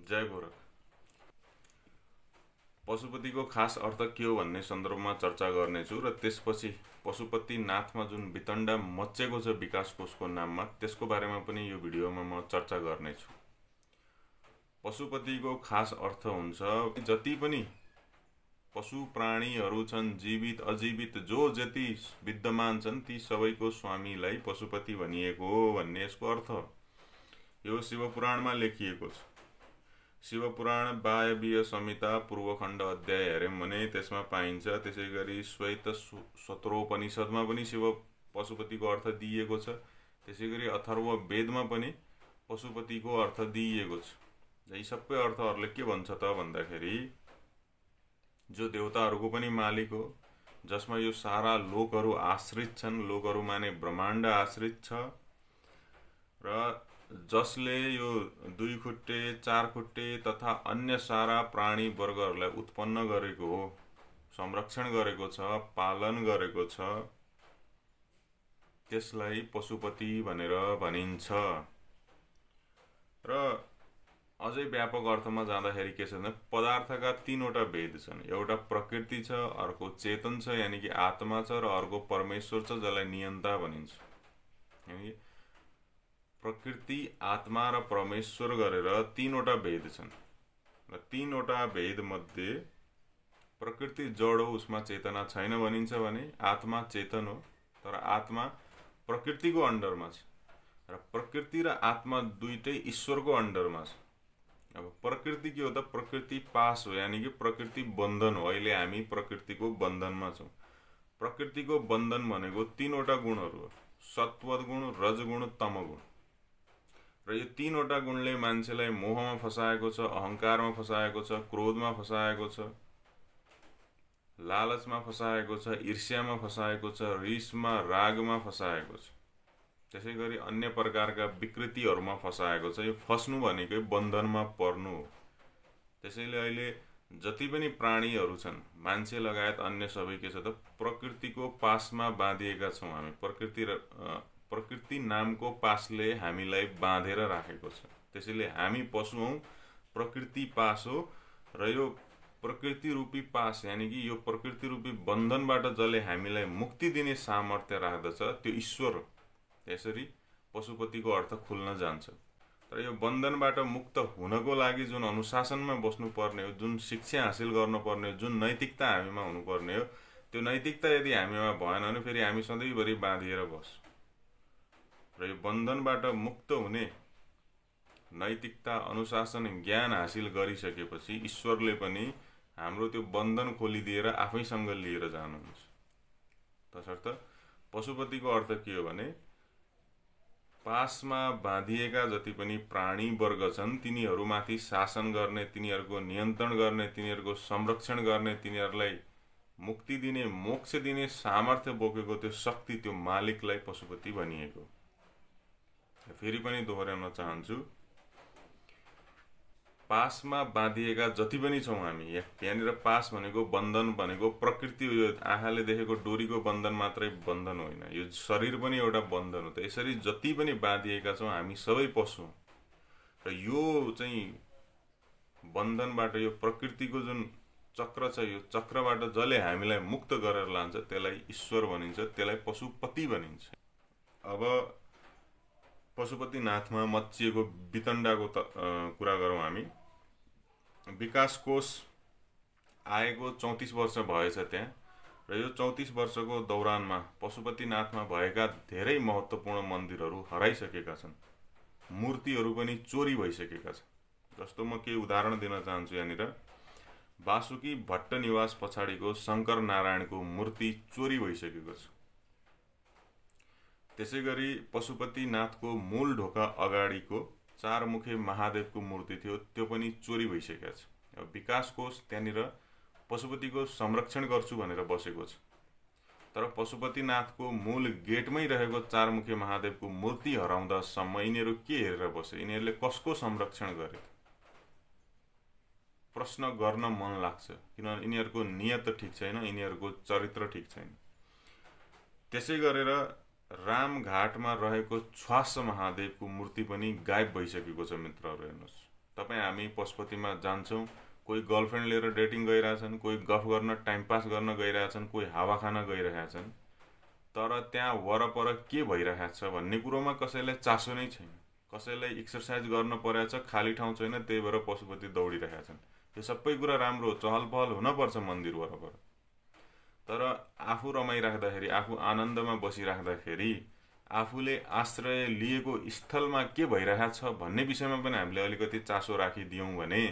जय गोरख। पशुपतिको खास अर्थ के हो भन्ने सन्दर्भमा चर्चा गर्नेछु र त्यसपछि पशुपतिनाथमा जुन वितण्डा मच्चेको छ विकास कोषको नाममा त्यसको बारेमा पनि यो भिडियोमा म चर्चा गर्नेछु। पशुपतिको खास अर्थ हुन्छ जति पनि पशु प्राणीहरू छन्, जीवित अजीवित जो जति विद्यमान छन् ती सबैको स्वामीलाई पशुपति भनिएको हो भन्ने यसको अर्थ हो। यो शिवपुराणमा लेखिएको छ। शिवपुराण वायवीय संहिता पूर्वखण्ड अध्याय हेर्यौं भने त्यसमा पाइन्छ। त्यसैगरी श्वेत सत्रोपनिषदमा पनि शिव पशुपतिको अर्थ दिइएको छ। त्यसैगरी अथर्व वेदमा पनि पशुपतिको अर्थ दिइएको छ। यी सबै अर्थहरूले के भन्छ त भन्दाखेरि जो देवताहरूको पनि मालिक हो, जसमा यो सारा लोकहरू आश्रित छन्, लोकहरू माने ब्रह्माण्ड आश्रित छ र जसले यो दुई खुट्टे चार खुट्टे तथा अन्य सारा प्राणी वर्गहरूलाई उत्पन्न गरेको हो, संरक्षण गरेको छ, पालन गरेको छ, त्यसलाई पशुपति भनेर भनिन्छ। र अझै व्यापक अर्थमा जाँदाखेरि के छ भने पदार्थका तीनवटा भेद छन्। एउटा प्रकृति छ, अर्को चेतन छ यानि कि आत्मा छ, र अर्को परमेश्वर छ जसलाई नियन्ता भनिन्छ। यानि प्रकृति, आत्मा र परमेश्वर गरेर तीनवटा भेद छन् र तीनवटा भेद मध्ये प्रकृति जड हो, उसमा चेतना छैन भनिन्छ भने आत्मा चेतन हो तर आत्मा प्रकृतिको अन्डरमा छ र प्रकृति र आत्मा दुईटै ईश्वरको अन्डरमा छ। अब प्रकृति के हो त? प्रकृति पास हो यानि कि प्रकृति बन्धन हो। अहिले हामी प्रकृतिको बन्धनमा छौँ। प्रकृतिको बन्धन भनेको तीनवटा गुणहरू हो, सत्वगुण, रजगुण, तमगुण। र यो तीनवटा गुणले मान्छेलाई मोहमा फसाएको छ, अहंकारमा फसाएको छ, क्रोधमा फसाएको छ, लालचमा फसाएको छ, ईर्ष्यामा फसाएको छ, रिसमा रागमा फसाएको छ, त्यसैगरी अन्य प्रकारका विकृतिहरूमा फसाएको छ। यो फस्नु भनेकै बन्धनमा पर्नु हो। त्यसैले अहिले जति पनि प्राणीहरू छन्, मान्छे लगायत अन्य सबै के छ त प्रकृतिको पासमा बाँधिएका छौँ हामी। प्रकृति नामको पासले हामीलाई बाँधेर राखेको छ। त्यसैले हामी पशु हौँ, प्रकृति पास हो र यो प्रकृति रूपी पास यानि कि यो प्रकृति रूपी बन्धनबाट जसले हामीलाई मुक्ति दिने सामर्थ्य राख्दछ त्यो ईश्वर हो। त्यसरी पशुपतिको अर्थ खुल्न जान्छ। तर यो बन्धनबाट मुक्त हुनको लागि जुन अनुशासनमा बस्नुपर्ने हो, जुन शिक्षा हासिल गर्नुपर्ने हो, जुन नैतिकता हामीमा हुनुपर्ने हो, त्यो नैतिकता यदि हामीमा भएन भने फेरि हामी सधैँभरि बाँधिएर बस्छौँ। र यो बन्धनबाट मुक्त हुने नैतिकता, अनुशासन, ज्ञान हासिल गरिसकेपछि ईश्वरले पनि हाम्रो त्यो बन्धन खोलिदिएर आफैसँग लिएर जानुहुन्छ। तसर्थ पशुपतिको अर्थ के हो भने पासमा बाँधिएका जति पनि प्राणी वर्ग छन् तिनीहरूमाथि शासन गर्ने, तिनीहरूको नियन्त्रण गर्ने, तिनीहरूको संरक्षण गर्ने, तिनीहरूलाई मुक्ति दिने, मोक्ष दिने सामर्थ्य बोकेको त्यो शक्ति, त्यो मालिकलाई पशुपति भनिएको। फेरि पनि दोहोर्याउन चाहन्छु, पासमा बाँधिएका जति पनि छौँ हामी, यहाँनिर पास भनेको बन्धन भनेको प्रकृति हो। यो आँखाले देखेको डोरीको बन्धन मात्रै बन्धन होइन, यो शरीर पनि एउटा बन्धन हो। त यसरी जति पनि बाँधिएका छौँ हामी सबै पशु हौँ र यो चाहिँ बन्धनबाट, यो प्रकृतिको जुन चक्र छ, यो चक्रबाट जसले हामीलाई मुक्त गरेर लान्छ त्यसलाई ईश्वर भनिन्छ, त्यसलाई पशुपति भनिन्छ। अब पशुपतिनाथमा मच्चिएको वितण्डाको कुरा गरौँ हामी। विकास कोष आएको 34 वर्ष भएछ त्यहाँ, र यो 34 वर्षको दौरानमा पशुपतिनाथमा भएका धेरै महत्त्वपूर्ण मन्दिरहरू हराइसकेका छन्, मूर्तिहरू पनि चोरी भइसकेका छन्। जस्तो म केही उदाहरण दिन चाहन्छु। यहाँनिर वासुकी भट्ट निवास पछाडिको शङ्कर नारायणको मूर्ति चोरी भइसकेको छ। त्यसैगरी पशुपतिनाथको मूल ढोका अगाडिको चारमुखे महादेवको मूर्ति थियो, त्यो पनि चोरी भइसकेको छ। विकास कोष त्यहाँनिर पशुपतिको संरक्षण गर्छु भनेर बसेको छ, तर पशुपतिनाथको मूल गेटमै रहेको चारमुखे महादेवको मूर्ति हराउँदासम्म यिनीहरू के हेरेर बसे? यिनीहरूले कसको संरक्षण गरे? प्रश्न गर्न मन लाग्छ, किनभने यिनीहरूको नियत ठिक छैन, यिनीहरूको चरित्र ठिक छैन। त्यसै गरेर रामघाटमा रहेको छ्वास महादेवको मूर्ति पनि गायब भइसकेको छ। मित्रहरू हेर्नुहोस्, तपाईँ हामी पशुपतिमा जान्छौँ, कोही गर्लफ्रेन्ड लिएर डेटिङ गइरहेछन्, कोही गफ गर्न टाइम पास गर्न गइरहेछन्, कोही हावा खान गइरहेका छन्, तर त्यहाँ वरपर के भइरहेको छ भन्ने कुरोमा कसैलाई चासो नै छैन। कसैलाई एक्सर्साइज गर्न परेको छ, खाली ठाउँ छैन, त्यही भएर पशुपति दौडिरहेका छन्। यो सबै कुरा राम्रो, चहल पहल हुनपर्छ मन्दिर वरपर, तर आफू रमाइराख्दाखेरि, आफू आनन्दमा बसिराख्दाखेरि, आफूले आश्रय लिएको स्थलमा के भइरहेको छ भन्ने विषयमा पनि हामीले अलिकति चासो राखिदियौँ भने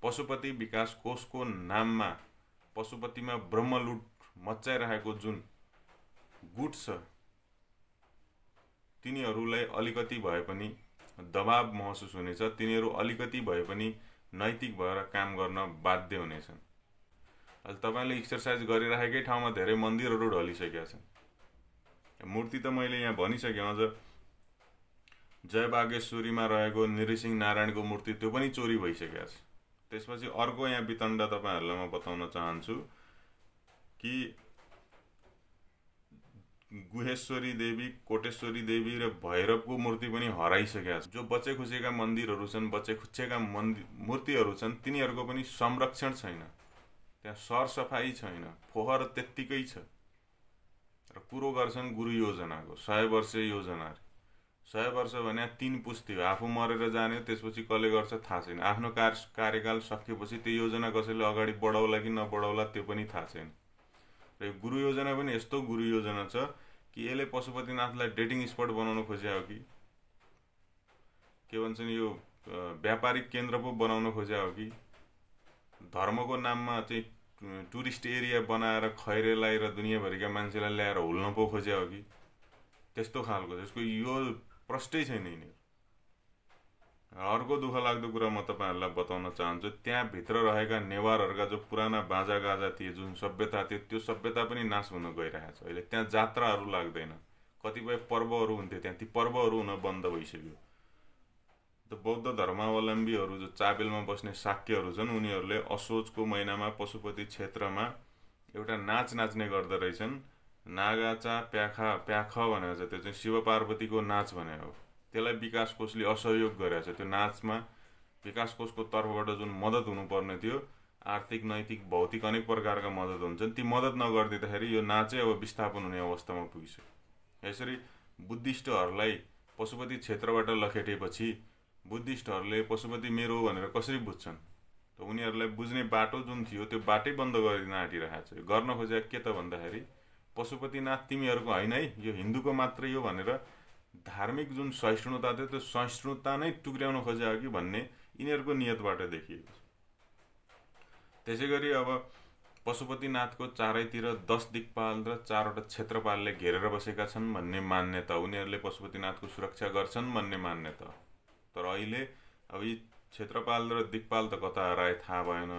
पशुपति विकास कोषको नाममा पशुपतिमा ब्रह्मलुट मच्चाइरहेको जुन गुट छ तिनीहरूलाई अलिकति भए पनि दबाब महसुस हुनेछ, तिनीहरू अलिकति भए पनि नैतिक भएर काम गर्न बाध्य हुनेछन्। अहिले तपाईँले एक्सर्साइज गरिराखेकै ठाउँमा धेरै मन्दिरहरू ढलिसकेका छन्। मूर्ति त मैले यहाँ भनिसकेँ, अझ जयबागेश्वरीमा रहेको नृसिंह नारायणको मूर्ति त्यो पनि चोरी भइसकेको छ। त्यसपछि अर्को यहाँ वितण्ड तपाईँहरूलाई म बताउन चाहन्छु कि गुहेश्वरी देवी, कोटेश्वरी देवी र भैरवको मूर्ति पनि हराइसकेका छ। जो बचे खुचेका मन्दिरहरू छन्, बचे खुचेका मूर्तिहरू छन्, तिनीहरूको पनि संरक्षण छैन, त्यहाँ सरसफाइ छैन, फोहोर त्यत्तिकै छ। र कुरो गर्छन् गुरु योजनाको, 100 वर्ष योजना। 100 वर्ष भने 3 पुस्ती हो, आफू मरेर जाने, त्यसपछि कसले गर्छ थाहा छैन। आफ्नो कार्यकाल सकिएपछि त्यो योजना कसैले अगाडि बढाउला कि नबढाउला त्यो पनि थाहा छैन। र यो गुरु योजना पनि यस्तो गुरु योजना छ कि यसले पशुपतिनाथलाई डेटिङ स्पट बनाउन खोज्या हो कि के भन्छन् यो व्यापारिक केन्द्र पो बनाउन खोज्या हो कि धर्मको नाममा चाहिँ टुरिस्ट एरिया बनाएर खैरेलाई र दुनियाँभरिका मान्छेलाई ल्याएर हुल्न पो खोज्या हो कि त्यस्तो खालको। त्यसको यो प्रष्टै छैन यिनीहरू। अर्को दुःख लाग्दो कुरा म तपाईँहरूलाई बताउन चाहन्छु, त्यहाँभित्र रहेका नेवारहरूका जो पुराना बाजागाजा थिए, जुन सभ्यता थियो, त्यो सभ्यता पनि नाश हुन गइरहेको छ। अहिले त्यहाँ जात्राहरू लाग्दैन, कतिपय पर्वहरू हुन्थ्यो त्यहाँ, ती पर्वहरू हुन बन्द भइसक्यो। त बौद्ध धर्मावलम्बीहरू जो चाबेलमा बस्ने शाक्यहरू छन्, उनीहरूले असोजको महिनामा पशुपति क्षेत्रमा एउटा नाच नाच्ने गर्दो रहेछन्। नागाचा प्याख भनेर छ, त्यो चाहिँ शिव पार्वतीको नाच भने हो। त्यसलाई विकास कोषले असहयोग गरेको छ। त्यो नाचमा विकास कोषको तर्फबाट जुन मद्दत हुनुपर्ने थियो, आर्थिक, नैतिक, भौतिक अनेक प्रकारका मद्दत हुन्छन्, ती मद्दत नगरिदिँदाखेरि यो नाचै अब विस्थापन हुने अवस्थामा पुगिसक्यो। यसरी बुद्धिस्टहरूलाई पशुपति क्षेत्रबाट लखेटेपछि बुद्धिस्टहरूले पशुपति मेरो हो भनेर कसरी बुझ्छन्? त उनीहरूलाई बुझ्ने बाटो जुन थियो त्यो बाटै बन्द गरिदिन आँटिरहेको छ। गर्न खोजेको के त भन्दाखेरि पशुपतिनाथ तिमीहरूको होइन है, यो हिन्दूको मात्रै हो भनेर धार्मिक जुन सहिष्णुता थियो त्यो सहिष्णुता नै टुक्र्याउन खोजेको कि भन्ने यिनीहरूको नियतबाट देखिएको छ। त्यसै गरी अब पशुपतिनाथको चारैतिर 10 दिक्पाल र 4वटा क्षेत्रपालले घेरेर बसेका छन् भन्ने मान्यता, उनीहरूले पशुपतिनाथको सुरक्षा गर्छन् भन्ने मान्यता। तर अहिले अब यी क्षेत्रपाल र दिक्पाल त कता हराए थाहा भएन।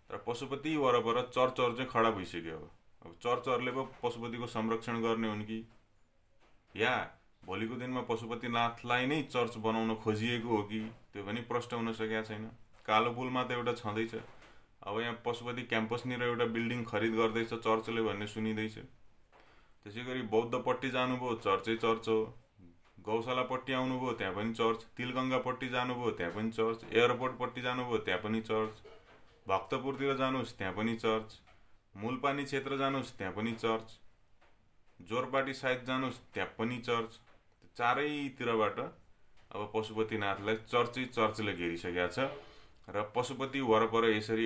र पशुपति वरपर चर्चहरू चाहिँ खडा भइसक्यो। अब चर्चहरूले पो पशुपतिको संरक्षण गर्ने हुन् कि या भोलिको दिनमा पशुपतिनाथलाई नै चर्च बनाउन खोजिएको हो कि त्यो पनि प्रष्ट हुन सकेको छैन। कालो पुलमा त एउटा छँदैछ, अब यहाँ पशुपति क्याम्पसनिर एउटा बिल्डिङ खरिद गर्दैछ चर्चले भन्ने सुनिँदैछ। त्यसै गरी बौद्धपट्टि जानुभयो चर्चै चर्च हो, गौशालापट्टि आउनुभयो त्यहाँ पनि चर्च, तिलगङ्गापट्टि जानुभयो त्यहाँ पनि चर्च, एयरपोर्टपट्टि जानुभयो त्यहाँ पनि चर्च, भक्तपुरतिर जानुहोस् त्यहाँ पनि चर्च, मूलपानी क्षेत्र जानुहोस् त्यहाँ पनि चर्च, जोरपाटी साइड जानुहोस् त्यहाँ पनि चर्च। चारैतिरबाट अब पशुपतिनाथलाई चर्चै चर्चले घेरिसकेका छ। र पशुपति वरपर यसरी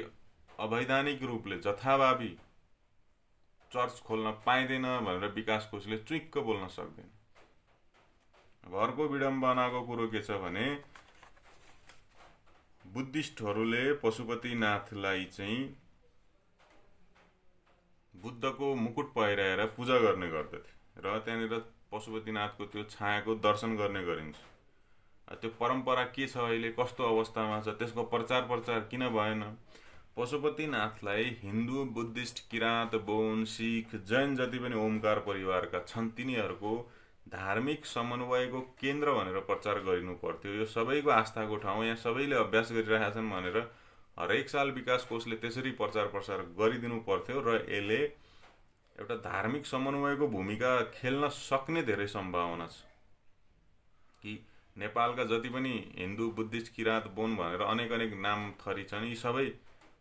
अवैधानिक रूपले जथाभावी चर्च खोल्न पाइँदैन भनेर विकास कोषले चुइक्क बोल्न सक्दैन। अब अर्को विडम्बनाको कुरो के छ भने बुद्धिस्टहरूले पशुपतिनाथलाई चाहिँ बुद्धको मुकुट पहिराएर पूजा गर्ने गर्दथे र त्यहाँनिर पशुपतिनाथको त्यो छायाको दर्शन गर्ने गरिन्छ। त्यो परम्परा के छ, अहिले कस्तो अवस्थामा छ, त्यसको प्रचार किन भएन? पशुपतिनाथलाई हिन्दू, बुद्धिस्ट, किराँत, बौन, सिख, जैन जति पनि ओमकार परिवारका छन् तिनीहरूको धार्मिक समन्वयको केन्द्र भनेर प्रचार गरिनु पर्थ्यो। यो सबैको आस्थाको ठाउँ, यहाँ सबैले अभ्यास गरिरहेका छन् भनेर हरेक साल विकास कोषले त्यसरी प्रचार गरिदिनु पर्थ्यो र यसले एउटा धार्मिक समन्वयको भूमिका खेल्न सक्ने धेरै सम्भावना छ कि नेपालका जति पनि हिन्दू, बुद्धिस्ट, किराँत, बोन भनेर अनेक अनेक नाम थरी छन्, यी सबै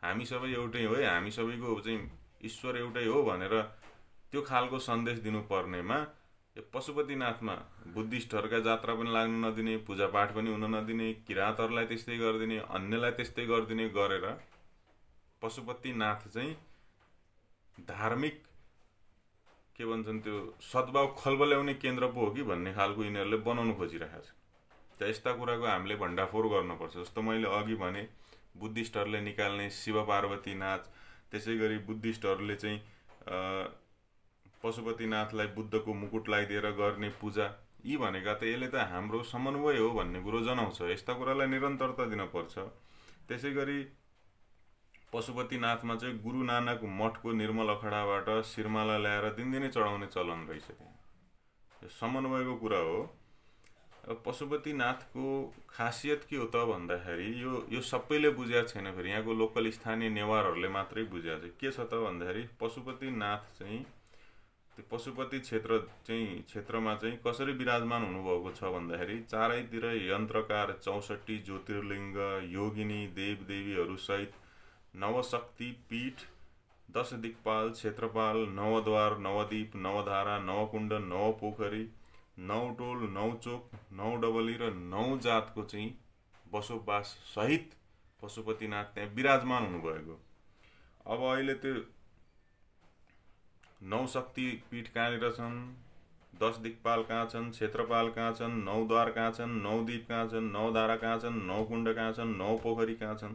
हामी सबै एउटै हो, हामी सबैको चाहिँ ईश्वर एउटै हो भनेर त्यो खालको सन्देश दिनुपर्नेमा यो पशुपतिनाथमा बुद्धिस्टहरूका जात्रा पनि लाग्न नदिने, पूजापाठ पनि हुन नदिने, किराँतहरूलाई त्यस्तै गरिदिने, अन्यलाई त्यस्तै गरिदिने गरेर पशुपतिनाथ चाहिँ धार्मिक के भन्छन् त्यो सद्भाव खलबल्याउने केन्द्र पो हो कि भन्ने खालको यिनीहरूले बनाउनु खोजिरहेको छ। त यस्ता कुराको हामीले भण्डाफोर गर्नुपर्छ। जस्तो मैले अघि भने बुद्धिस्टहरूले निकाल्ने शिव पार्वती नाच, त्यसै गरी बुद्धिस्टहरूले चाहिँ पशुपतिनाथलाई बुद्धको मुकुट लगाइदिएर गर्ने पूजा, यी भनेका त यसले त हाम्रो समन्वय हो भन्ने कुरो जनाउँछ। यस्ता कुरालाई निरन्तरता दिनुपर्छ। त्यसै गरी पशुपतिनाथमा चाहिँ गुरु नानक मठको निर्मल अखडाबाट शिरमाला ल्याएर दिनदिनै चढाउने चलन रहेछ। यो समन्वयको कुरा हो। पशुपतिनाथको खासियत के हो त भन्दाखेरि यो सबैले बुझेको छैन। फेरि यहाँको लोकल स्थानीय नेवारहरूले मात्रै बुझेको छ। के छ त भन्दाखेरि पशुपतिनाथ चाहिँ त्यो पशुपति क्षेत्रमा चाहिँ कसरी विराजमान हुनुभएको छ भन्दाखेरि चारैतिर यन्त्रकार 64 ज्योतिर्लिङ्ग, योगिनी देवदेवीहरू सहित नवशक्ति पीठ, 10 दिक्पाल, क्षेत्रपाल, नवद्वार, नवदीप, नवधारा, नवकुण्ड, नवपोखरी, 9 टोल, 9 चोक, 9 डबली र 9 जातको चाहिँ बसोबास सहित पशुपतिनाथ त्यहाँ विराजमान हुनुभएको। अब अहिले त्यो 9 शक्ति पीठ कहाँनिर छन्, 10 दिक्पाल कहाँ छन्, क्षेत्रपाल कहाँ छन्, 9 द्वार कहाँ छन्, 9 दीप कहाँ छन्, 9 धारा कहाँ छन्, 9 कुण्ड कहाँ छन्, 9 पोखरी कहाँ छन्,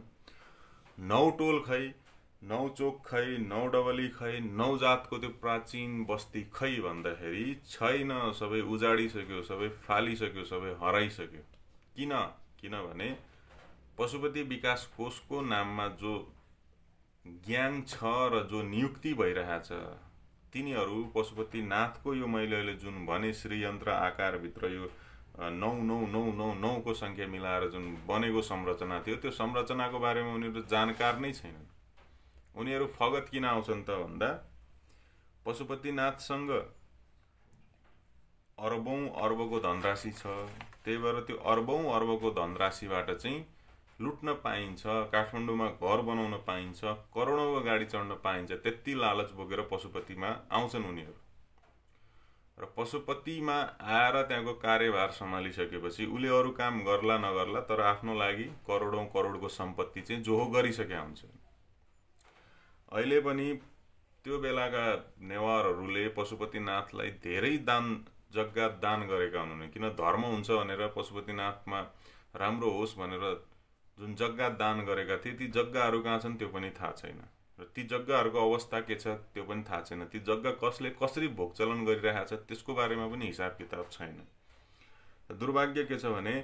9 टोल खै, 9 चोक खै, 9 डबली खै, 9 जातको त्यो प्राचीन बस्ती खै भन्दाखेरि छैन। सबै उजाडिसक्यो, सबै फालिसक्यो, सबै हराइसक्यो। किनभने पशुपति विकास कोषको नाममा जो ज्ञान छ र जो नियुक्ति भइरहेछ, तिनीहरू पशुपतिनाथको यो मैले अहिले जुन भने श्रीयन्त्र आकारभित्र यो 9 को सङ्ख्या मिलाएर जुन बनेको संरचना थियो, त्यो संरचनाको बारेमा उनीहरू जानकार नै छैनन्। उनीहरू फगत किन आउँछन् त भन्दा पशुपतिनाथसँग अर्बौं अर्बको धनराशि छ, त्यही भएर त्यो अर्बौं अर्बको धनराशिबाट चाहिँ लुट्न पाइन्छ, काठमाडौँमा घर बनाउन पाइन्छ, करोडौँको गाडी चढ्न पाइन्छ, त्यति लालच बोकेर पशुपतिमा आउँछन् उनीहरू। र पशुपतिमा आएर त्यहाँको कार्यभार सम्हालिसकेपछि उसले अरू काम गर्ला नगर्ला तर आफ्नो लागि करोडौं करोडको सम्पत्ति चाहिँ जोहो गरिसकेका हुन्छन्। अहिले पनि त्यो बेलाका नेवारहरूले पशुपतिनाथलाई धेरै जग्गा दान गरेका हुनुहुन्न। किन धर्म हुन्छ भनेर पशुपतिनाथमा राम्रो होस् भनेर जुन जग्गा दान गरेका थिए, ती जग्गाहरू कहाँ छन् त्यो पनि थाहा छैन र ती जग्गाहरूको अवस्था के छ त्यो पनि थाहा छैन। ती जग्गा कसले कसरी भोगचलन गरिरहेको छ त्यसको बारेमा पनि हिसाब किताब छैन। दुर्भाग्य के छ भने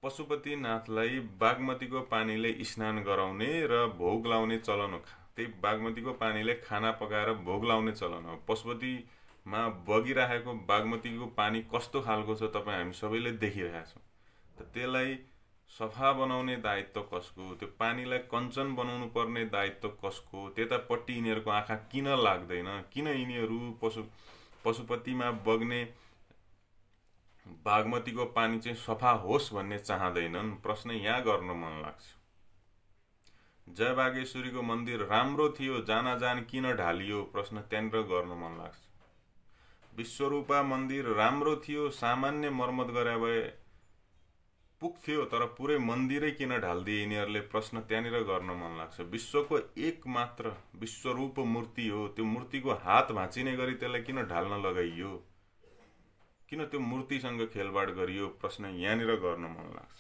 पशुपतिनाथलाई बागमतीको पानीले स्नान गराउने र भोग लाउने चलन हो। त्यही बागमतीको पानीले खाना पकाएर भोग लाउने चलन हो। पशुपतिमा बगिरहेको बागमतीको पानी कस्तो खालको छ तपाईँ हामी सबैले देखिरहेका छौँ। त त्यसलाई सफा बनाउने दायित्व कसको, त्यो पानीलाई कञ्चन बनाउनु पर्ने दायित्व कसको, त्यतापट्टि यिनीहरूको आँखा किन लाग्दैन? किन यिनीहरू पशुपतिमा बग्ने बागमतीको पानी चाहिँ सफा होस् भन्ने चाहँदैनन्? प्रश्न यहाँ गर्न मन लाग्छ। जय बागेश्वरीको मन्दिर राम्रो थियो, जान किन ढालियो? प्रश्न त्यहाँनिर गर्न मन लाग्छ। विश्वरूपा मन्दिर राम्रो थियो, सामान्य मर्मत गरे भए पुग्थ्यो, तर पुरै मन्दिरै किन ढालिदिए यिनीहरूले? प्रश्न त्यहाँनिर गर्न मन लाग्छ। विश्वको एकमात्र विश्वरूप मूर्ति हो, त्यो मूर्तिको हात भाँचिने गरी त्यसलाई किन ढाल्न लगाइयो? किन त्यो मूर्तिसँग खेलबाड गरियो? प्रश्न यहाँनिर गर्न मन लाग्छ।